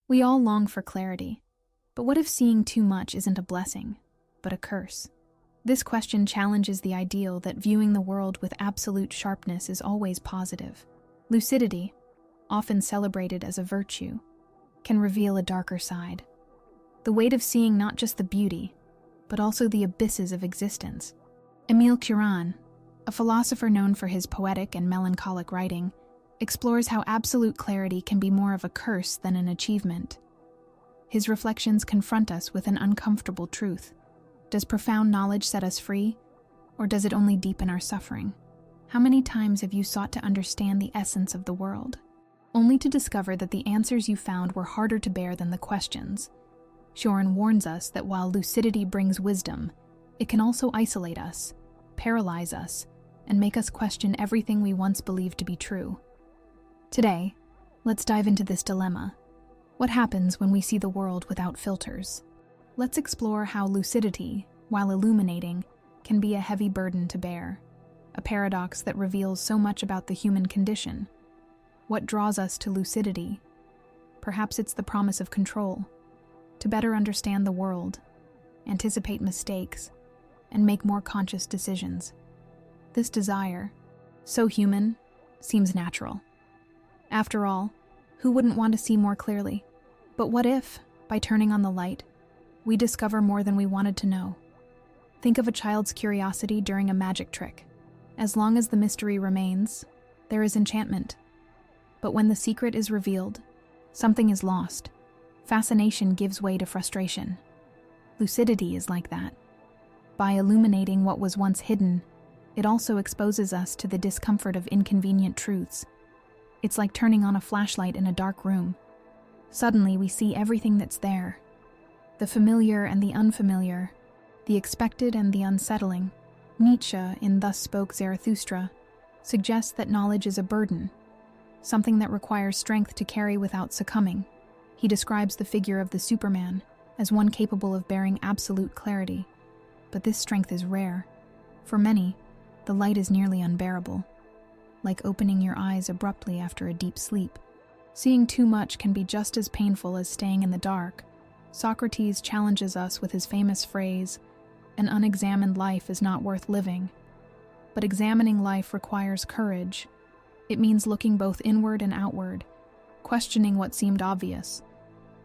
We all long for clarity, but what if seeing too much isn't a blessing, but a curse? This question challenges the ideal that viewing the world with absolute sharpness is always positive. Lucidity, often celebrated as a virtue, can reveal a darker side. The weight of seeing not just the beauty, but also the abysses of existence. Emil Cioran, a philosopher known for his poetic and melancholic writing, explores how absolute clarity can be more of a curse than an achievement. His reflections confront us with an uncomfortable truth. Does profound knowledge set us free, or does it only deepen our suffering? How many times have you sought to understand the essence of the world, only to discover that the answers you found were harder to bear than the questions? Cioran warns us that while lucidity brings wisdom, it can also isolate us, paralyze us, and make us question everything we once believed to be true. Today, let's dive into this dilemma. What happens when we see the world without filters? Let's explore how lucidity, while illuminating, can be a heavy burden to bear, a paradox that reveals so much about the human condition. What draws us to lucidity? Perhaps it's the promise of control, to better understand the world, anticipate mistakes, and make more conscious decisions. This desire, so human, seems natural. After all, who wouldn't want to see more clearly? But what if, by turning on the light, we discover more than we wanted to know? Think of a child's curiosity during a magic trick. As long as the mystery remains, there is enchantment. But when the secret is revealed, something is lost. Fascination gives way to frustration. Lucidity is like that. By illuminating what was once hidden, it also exposes us to the discomfort of inconvenient truths. It's like turning on a flashlight in a dark room. Suddenly, we see everything that's there. The familiar and the unfamiliar, the expected and the unsettling. Nietzsche, in Thus Spoke Zarathustra, suggests that knowledge is a burden, something that requires strength to carry without succumbing. He describes the figure of the Superman as one capable of bearing absolute clarity. But this strength is rare. For many, the light is nearly unbearable, like opening your eyes abruptly after a deep sleep. Seeing too much can be just as painful as staying in the dark. Socrates challenges us with his famous phrase, "An unexamined life is not worth living." But examining life requires courage. It means looking both inward and outward, questioning what seemed obvious,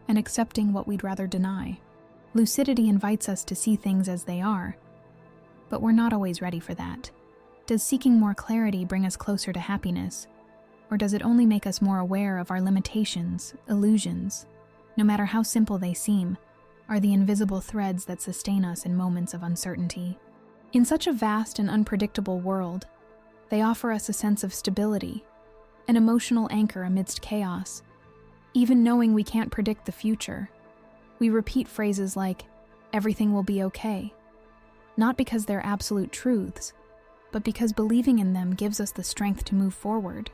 and accepting what we'd rather deny. Lucidity invites us to see things as they are, but we're not always ready for that. Does seeking more clarity bring us closer to happiness, or does it only make us more aware of our limitations, illusions, no matter how simple they seem, are the invisible threads that sustain us in moments of uncertainty? In such a vast and unpredictable world, they offer us a sense of stability, an emotional anchor amidst chaos. Even knowing we can't predict the future, we repeat phrases like, "Everything will be okay," not because they're absolute truths, but because believing in them gives us the strength to move forward.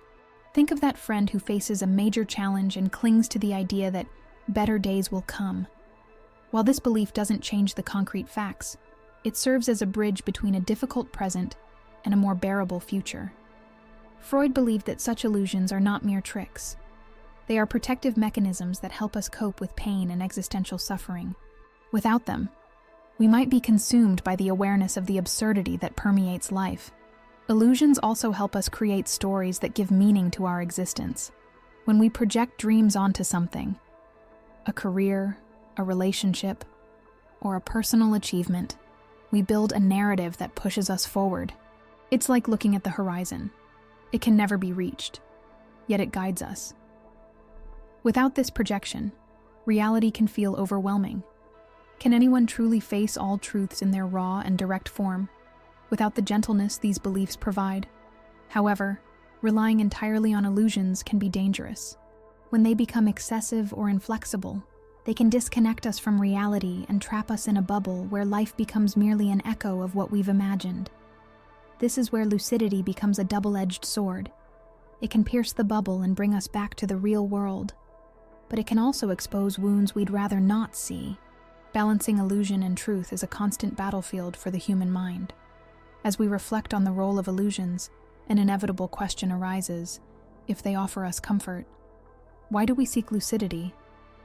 Think of that friend who faces a major challenge and clings to the idea that better days will come. While this belief doesn't change the concrete facts, it serves as a bridge between a difficult present and a more bearable future. Freud believed that such illusions are not mere tricks. They are protective mechanisms that help us cope with pain and existential suffering. Without them, we might be consumed by the awareness of the absurdity that permeates life. Illusions also help us create stories that give meaning to our existence. When we project dreams onto something, a career, a relationship, or a personal achievement, we build a narrative that pushes us forward. It's like looking at the horizon. It can never be reached, yet it guides us. Without this projection, reality can feel overwhelming. Can anyone truly face all truths in their raw and direct form, without the gentleness these beliefs provide? However, relying entirely on illusions can be dangerous. When they become excessive or inflexible, they can disconnect us from reality and trap us in a bubble where life becomes merely an echo of what we've imagined. This is where lucidity becomes a double-edged sword. It can pierce the bubble and bring us back to the real world, but it can also expose wounds we'd rather not see. Balancing illusion and truth is a constant battlefield for the human mind. As we reflect on the role of illusions, an inevitable question arises: if they offer us comfort, why do we seek lucidity?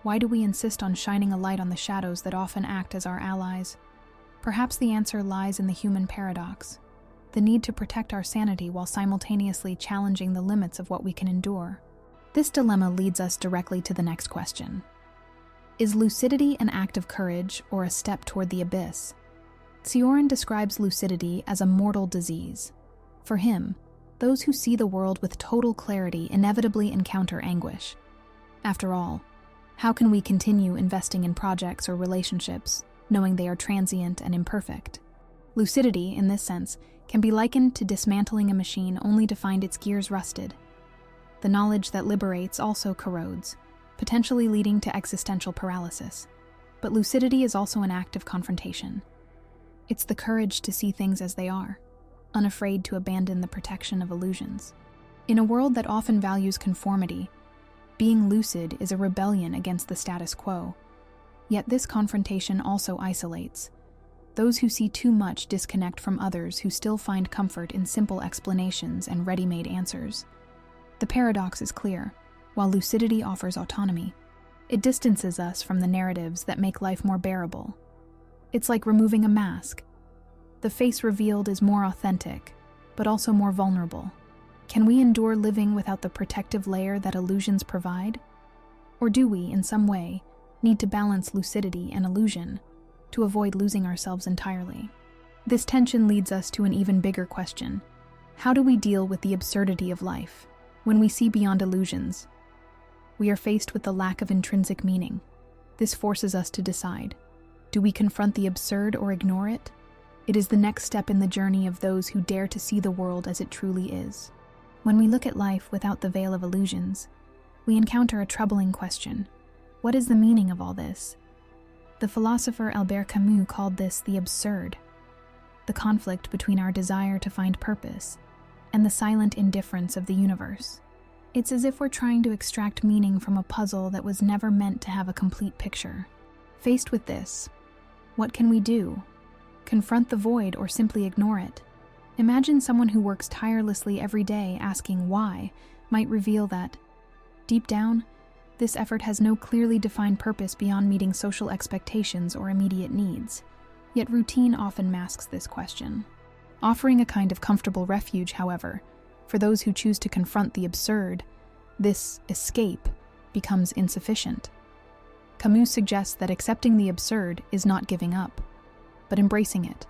Why do we insist on shining a light on the shadows that often act as our allies? Perhaps the answer lies in the human paradox, the need to protect our sanity while simultaneously challenging the limits of what we can endure. This dilemma leads us directly to the next question. Is lucidity an act of courage or a step toward the abyss? Cioran describes lucidity as a mortal disease. For him, those who see the world with total clarity inevitably encounter anguish. After all, how can we continue investing in projects or relationships, knowing they are transient and imperfect? Lucidity, in this sense, can be likened to dismantling a machine only to find its gears rusted. The knowledge that liberates also corrodes, potentially leading to existential paralysis. But lucidity is also an act of confrontation. It's the courage to see things as they are, unafraid to abandon the protection of illusions. In a world that often values conformity, being lucid is a rebellion against the status quo. Yet this confrontation also isolates. Those who see too much disconnect from others who still find comfort in simple explanations and ready-made answers. The paradox is clear. While lucidity offers autonomy, it distances us from the narratives that make life more bearable. It's like removing a mask. The face revealed is more authentic, but also more vulnerable. Can we endure living without the protective layer that illusions provide? Or do we, in some way, need to balance lucidity and illusion to avoid losing ourselves entirely? This tension leads us to an even bigger question. How do we deal with the absurdity of life when we see beyond illusions? We are faced with the lack of intrinsic meaning. This forces us to decide. Do we confront the absurd or ignore it? It is the next step in the journey of those who dare to see the world as it truly is. When we look at life without the veil of illusions, we encounter a troubling question. What is the meaning of all this? The philosopher Albert Camus called this the absurd, the conflict between our desire to find purpose and the silent indifference of the universe. It's as if we're trying to extract meaning from a puzzle that was never meant to have a complete picture. Faced with this, what can we do? Confront the void or simply ignore it? Imagine someone who works tirelessly every day asking why might reveal that, deep down, this effort has no clearly defined purpose beyond meeting social expectations or immediate needs. Yet routine often masks this question. Offering a kind of comfortable refuge, however, for those who choose to confront the absurd, this escape becomes insufficient. Camus suggests that accepting the absurd is not giving up, but embracing it.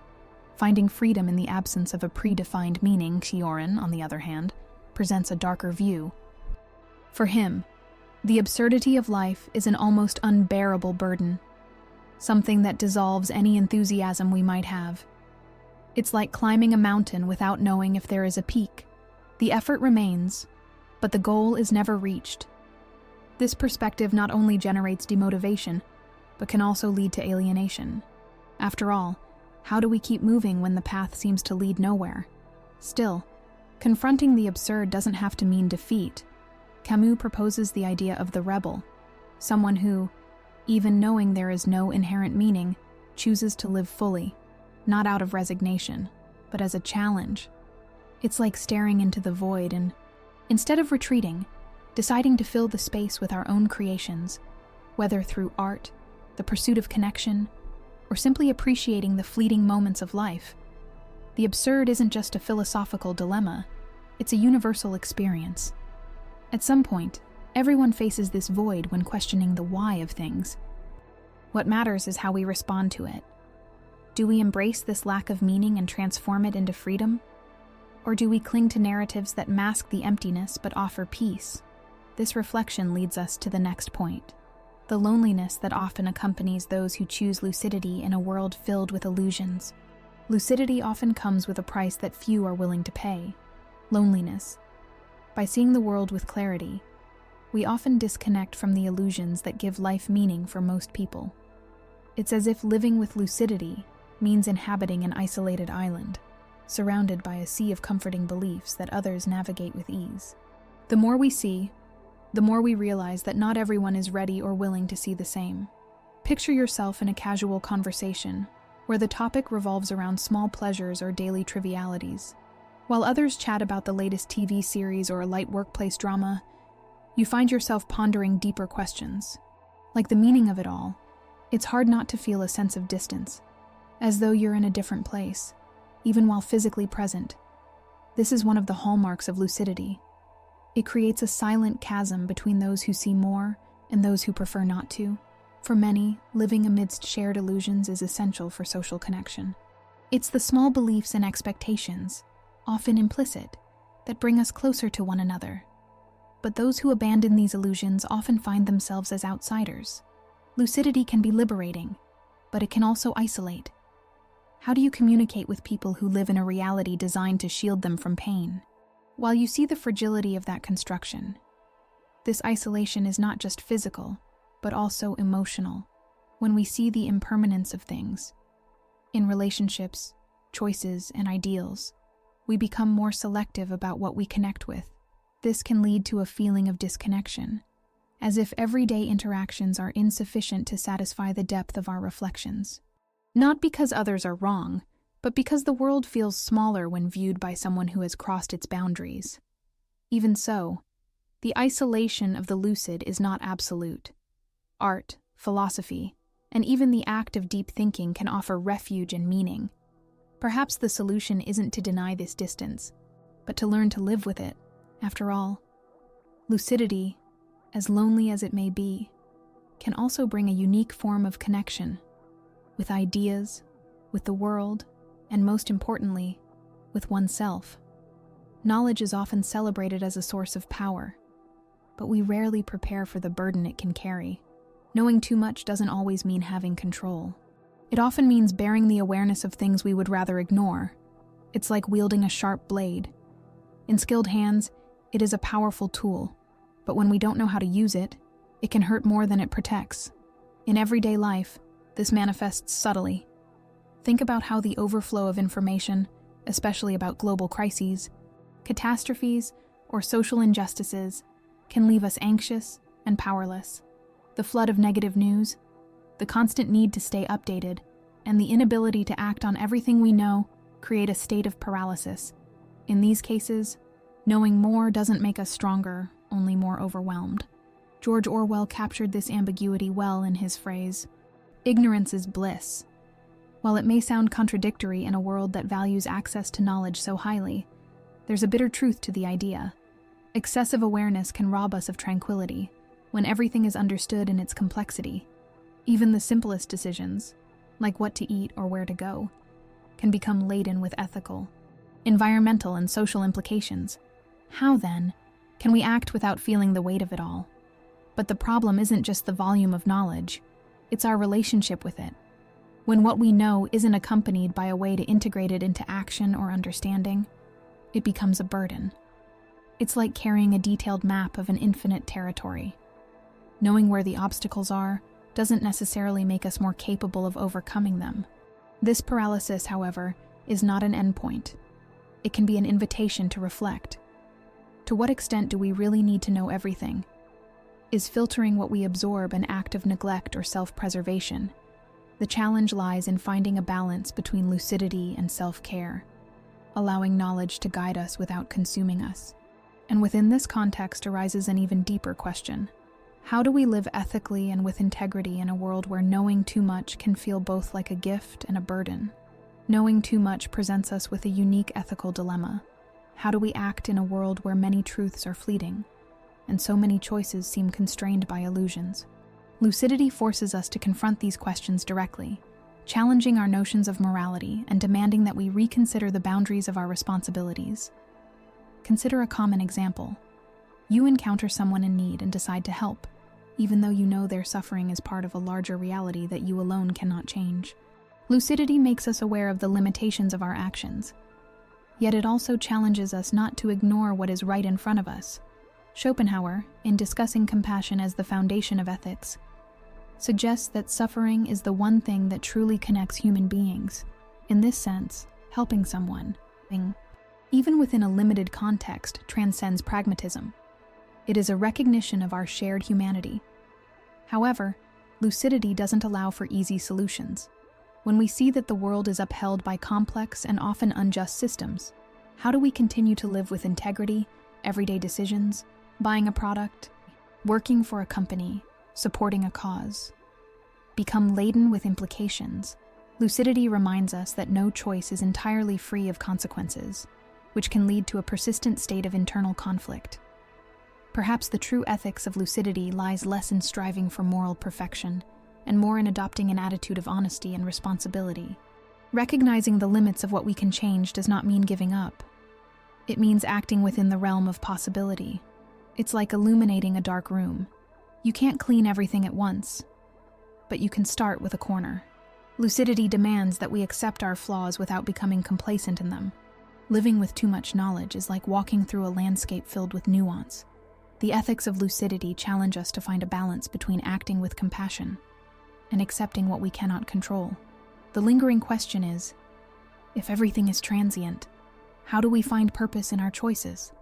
Finding freedom in the absence of a predefined meaning, Cioran, on the other hand, presents a darker view. For him, the absurdity of life is an almost unbearable burden, something that dissolves any enthusiasm we might have. It's like climbing a mountain without knowing if there is a peak. The effort remains, but the goal is never reached. This perspective not only generates demotivation, but can also lead to alienation. After all, how do we keep moving when the path seems to lead nowhere? Still, confronting the absurd doesn't have to mean defeat. Camus proposes the idea of the rebel, someone who, even knowing there is no inherent meaning, chooses to live fully, not out of resignation, but as a challenge. It's like staring into the void and, instead of retreating, deciding to fill the space with our own creations, whether through art, the pursuit of connection, or simply appreciating the fleeting moments of life. The absurd isn't just a philosophical dilemma, it's a universal experience. At some point, everyone faces this void when questioning the why of things. What matters is how we respond to it. Do we embrace this lack of meaning and transform it into freedom? Or do we cling to narratives that mask the emptiness but offer peace? This reflection leads us to the next point. The loneliness that often accompanies those who choose lucidity in a world filled with illusions. Lucidity often comes with a price that few are willing to pay: loneliness. By seeing the world with clarity, we often disconnect from the illusions that give life meaning for most people. It's as if living with lucidity means inhabiting an isolated island, surrounded by a sea of comforting beliefs that others navigate with ease. The more we see, the more we realize that not everyone is ready or willing to see the same. Picture yourself in a casual conversation, where the topic revolves around small pleasures or daily trivialities. While others chat about the latest TV series or a light workplace drama, you find yourself pondering deeper questions. Like the meaning of it all, it's hard not to feel a sense of distance, as though you're in a different place, even while physically present. This is one of the hallmarks of lucidity. It creates a silent chasm between those who see more and those who prefer not to. For many, living amidst shared illusions is essential for social connection. It's the small beliefs and expectations, often implicit, that bring us closer to one another. But those who abandon these illusions often find themselves as outsiders. Lucidity can be liberating, but it can also isolate. How do you communicate with people who live in a reality designed to shield them from pain? While you see the fragility of that construction, this isolation is not just physical, but also emotional. When we see the impermanence of things, in relationships, choices, and ideals, we become more selective about what we connect with. This can lead to a feeling of disconnection, as if everyday interactions are insufficient to satisfy the depth of our reflections. Not because others are wrong, but because the world feels smaller when viewed by someone who has crossed its boundaries. Even so, the isolation of the lucid is not absolute. Art, philosophy, and even the act of deep thinking can offer refuge and meaning. Perhaps the solution isn't to deny this distance, but to learn to live with it. After all, lucidity, as lonely as it may be, can also bring a unique form of connection with ideas, with the world, and most importantly, with oneself. Knowledge is often celebrated as a source of power, but we rarely prepare for the burden it can carry. Knowing too much doesn't always mean having control. It often means bearing the awareness of things we would rather ignore. It's like wielding a sharp blade. In skilled hands, it is a powerful tool, but when we don't know how to use it, it can hurt more than it protects. In everyday life, this manifests subtly. Think about how the overflow of information, especially about global crises, catastrophes, or social injustices, can leave us anxious and powerless. The flood of negative news, the constant need to stay updated, and the inability to act on everything we know create a state of paralysis. In these cases, knowing more doesn't make us stronger, only more overwhelmed. George Orwell captured this ambiguity well in his phrase, "Ignorance is bliss." While it may sound contradictory in a world that values access to knowledge so highly, there's a bitter truth to the idea. Excessive awareness can rob us of tranquility when everything is understood in its complexity. Even the simplest decisions, like what to eat or where to go, can become laden with ethical, environmental, and social implications. How, then, can we act without feeling the weight of it all? But the problem isn't just the volume of knowledge, it's our relationship with it. When what we know isn't accompanied by a way to integrate it into action or understanding, it becomes a burden. It's like carrying a detailed map of an infinite territory. Knowing where the obstacles are doesn't necessarily make us more capable of overcoming them. This paralysis, however, is not an endpoint. It can be an invitation to reflect. To what extent do we really need to know everything? Is filtering what we absorb an act of neglect or self-preservation? The challenge lies in finding a balance between lucidity and self-care, allowing knowledge to guide us without consuming us. And within this context arises an even deeper question. How do we live ethically and with integrity in a world where knowing too much can feel both like a gift and a burden? Knowing too much presents us with a unique ethical dilemma. How do we act in a world where many truths are fleeting, and so many choices seem constrained by illusions? Lucidity forces us to confront these questions directly, challenging our notions of morality and demanding that we reconsider the boundaries of our responsibilities. Consider a common example. You encounter someone in need and decide to help, even though you know their suffering is part of a larger reality that you alone cannot change. Lucidity makes us aware of the limitations of our actions, yet it also challenges us not to ignore what is right in front of us. Schopenhauer, in discussing compassion as the foundation of ethics, suggests that suffering is the one thing that truly connects human beings. In this sense, helping someone, even within a limited context, transcends pragmatism. It is a recognition of our shared humanity. However, lucidity doesn't allow for easy solutions. When we see that the world is upheld by complex and often unjust systems, how do we continue to live with integrity, everyday decisions, buying a product, working for a company, supporting a cause, become laden with implications. Lucidity reminds us that no choice is entirely free of consequences, which can lead to a persistent state of internal conflict. Perhaps the true ethics of lucidity lies less in striving for moral perfection and more in adopting an attitude of honesty and responsibility. Recognizing the limits of what we can change does not mean giving up. It means acting within the realm of possibility. It's like illuminating a dark room. You can't clean everything at once, but you can start with a corner. Lucidity demands that we accept our flaws without becoming complacent in them. Living with too much knowledge is like walking through a landscape filled with nuance. The ethics of lucidity challenge us to find a balance between acting with compassion and accepting what we cannot control. The lingering question is, if everything is transient, how do we find purpose in our choices?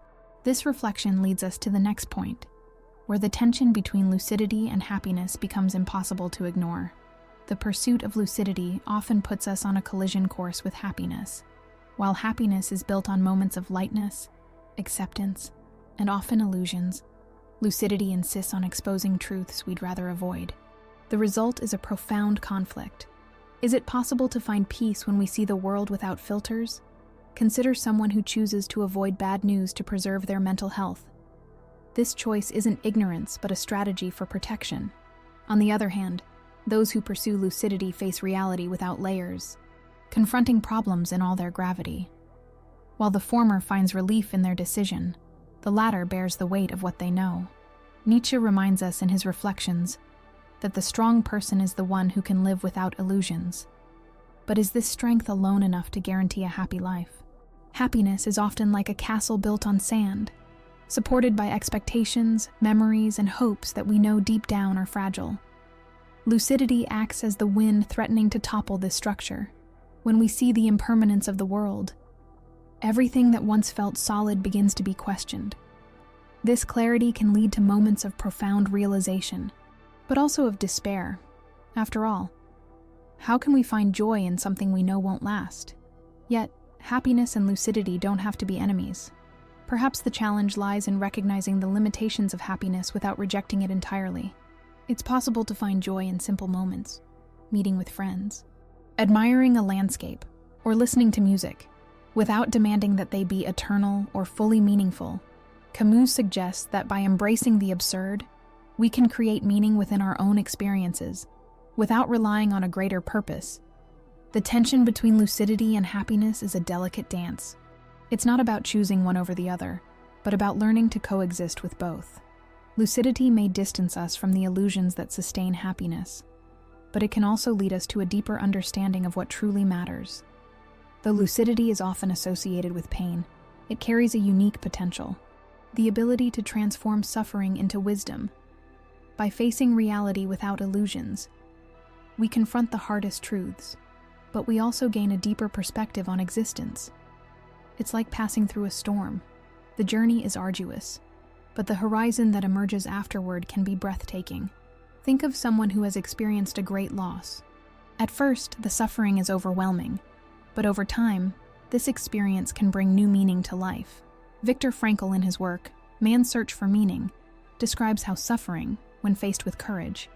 This reflection leads us to the next point, where the tension between lucidity and happiness becomes impossible to ignore. The pursuit of lucidity often puts us on a collision course with happiness. While happiness is built on moments of lightness, acceptance, and often illusions, lucidity insists on exposing truths we'd rather avoid. The result is a profound conflict. Is it possible to find peace when we see the world without filters? Consider someone who chooses to avoid bad news to preserve their mental health. This choice isn't ignorance, but a strategy for protection. On the other hand, those who pursue lucidity face reality without layers, confronting problems in all their gravity. While the former finds relief in their decision, the latter bears the weight of what they know. Nietzsche reminds us in his Reflections that the strong person is the one who can live without illusions. But is this strength alone enough to guarantee a happy life? Happiness is often like a castle built on sand, supported by expectations, memories, and hopes that we know deep down are fragile. Lucidity acts as the wind threatening to topple this structure. When we see the impermanence of the world, everything that once felt solid begins to be questioned. This clarity can lead to moments of profound realization, but also of despair. After all, how can we find joy in something we know won't last? Yet, happiness and lucidity don't have to be enemies. Perhaps the challenge lies in recognizing the limitations of happiness without rejecting it entirely. It's possible to find joy in simple moments, meeting with friends, admiring a landscape, or listening to music, without demanding that they be eternal or fully meaningful. Camus suggests that by embracing the absurd, we can create meaning within our own experiences, without relying on a greater purpose. The tension between lucidity and happiness is a delicate dance. It's not about choosing one over the other, but about learning to coexist with both. Lucidity may distance us from the illusions that sustain happiness, but it can also lead us to a deeper understanding of what truly matters. Though lucidity is often associated with pain, it carries a unique potential, the ability to transform suffering into wisdom. By facing reality without illusions, we confront the hardest truths, but we also gain a deeper perspective on existence. It's like passing through a storm. The journey is arduous, but the horizon that emerges afterward can be breathtaking. Think of someone who has experienced a great loss. At first, the suffering is overwhelming, but over time, this experience can bring new meaning to life. Viktor Frankl, in his work, Man's Search for Meaning, describes how suffering, when faced with courage,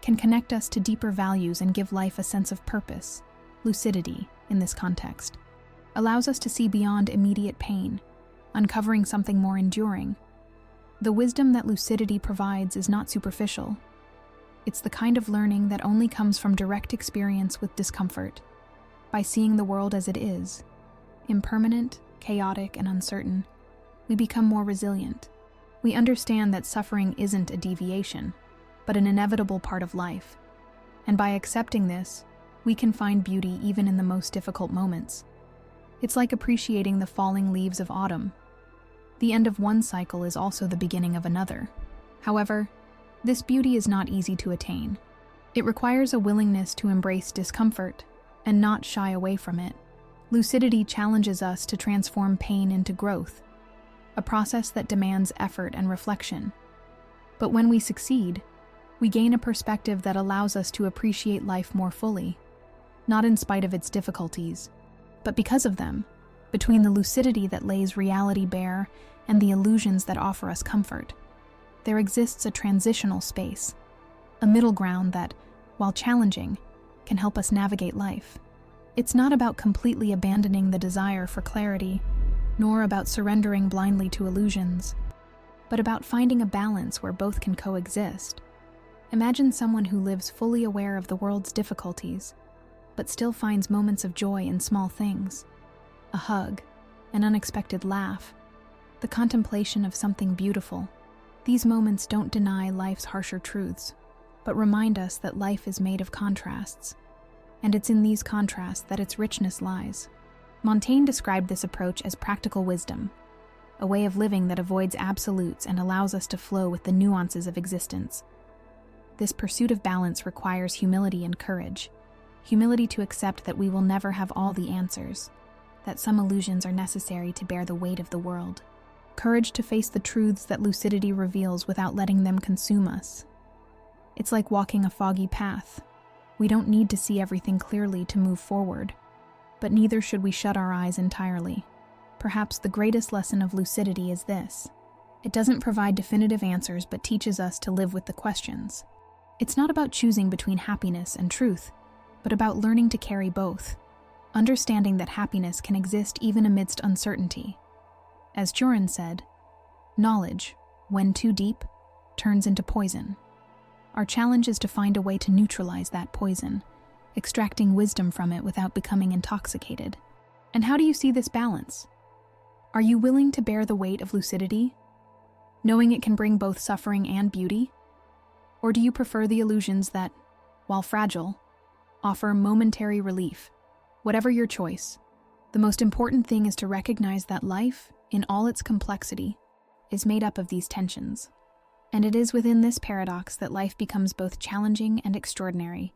can connect us to deeper values and give life a sense of purpose. Lucidity, in this context, allows us to see beyond immediate pain, uncovering something more enduring. The wisdom that lucidity provides is not superficial. It's the kind of learning that only comes from direct experience with discomfort. By seeing the world as it is, impermanent, chaotic, and uncertain, we become more resilient. We understand that suffering isn't a deviation, but an inevitable part of life. And by accepting this, we can find beauty even in the most difficult moments. It's like appreciating the falling leaves of autumn. The end of one cycle is also the beginning of another. However, this beauty is not easy to attain. It requires a willingness to embrace discomfort and not shy away from it. Lucidity challenges us to transform pain into growth, a process that demands effort and reflection. But when we succeed, we gain a perspective that allows us to appreciate life more fully, not in spite of its difficulties, but because of them. Between the lucidity that lays reality bare and the illusions that offer us comfort, there exists a transitional space, a middle ground that, while challenging, can help us navigate life. It's not about completely abandoning the desire for clarity, nor about surrendering blindly to illusions, but about finding a balance where both can coexist. Imagine someone who lives fully aware of the world's difficulties, but still finds moments of joy in small things. A hug, an unexpected laugh, the contemplation of something beautiful. These moments don't deny life's harsher truths, but remind us that life is made of contrasts, and it's in these contrasts that its richness lies. Montaigne described this approach as practical wisdom, a way of living that avoids absolutes and allows us to flow with the nuances of existence. This pursuit of balance requires humility and courage. Humility to accept that we will never have all the answers, that some illusions are necessary to bear the weight of the world. Courage to face the truths that lucidity reveals without letting them consume us. It's like walking a foggy path. We don't need to see everything clearly to move forward, but neither should we shut our eyes entirely. Perhaps the greatest lesson of lucidity is this: it doesn't provide definitive answers but teaches us to live with the questions. It's not about choosing between happiness and truth, but about learning to carry both, understanding that happiness can exist even amidst uncertainty. As Cioran said, knowledge, when too deep, turns into poison. Our challenge is to find a way to neutralize that poison, extracting wisdom from it without becoming intoxicated. And how do you see this balance? Are you willing to bear the weight of lucidity, knowing it can bring both suffering and beauty? Or do you prefer the illusions that, while fragile, offer momentary relief? Whatever your choice, the most important thing is to recognize that life, in all its complexity, is made up of these tensions. And it is within this paradox that life becomes both challenging and extraordinary,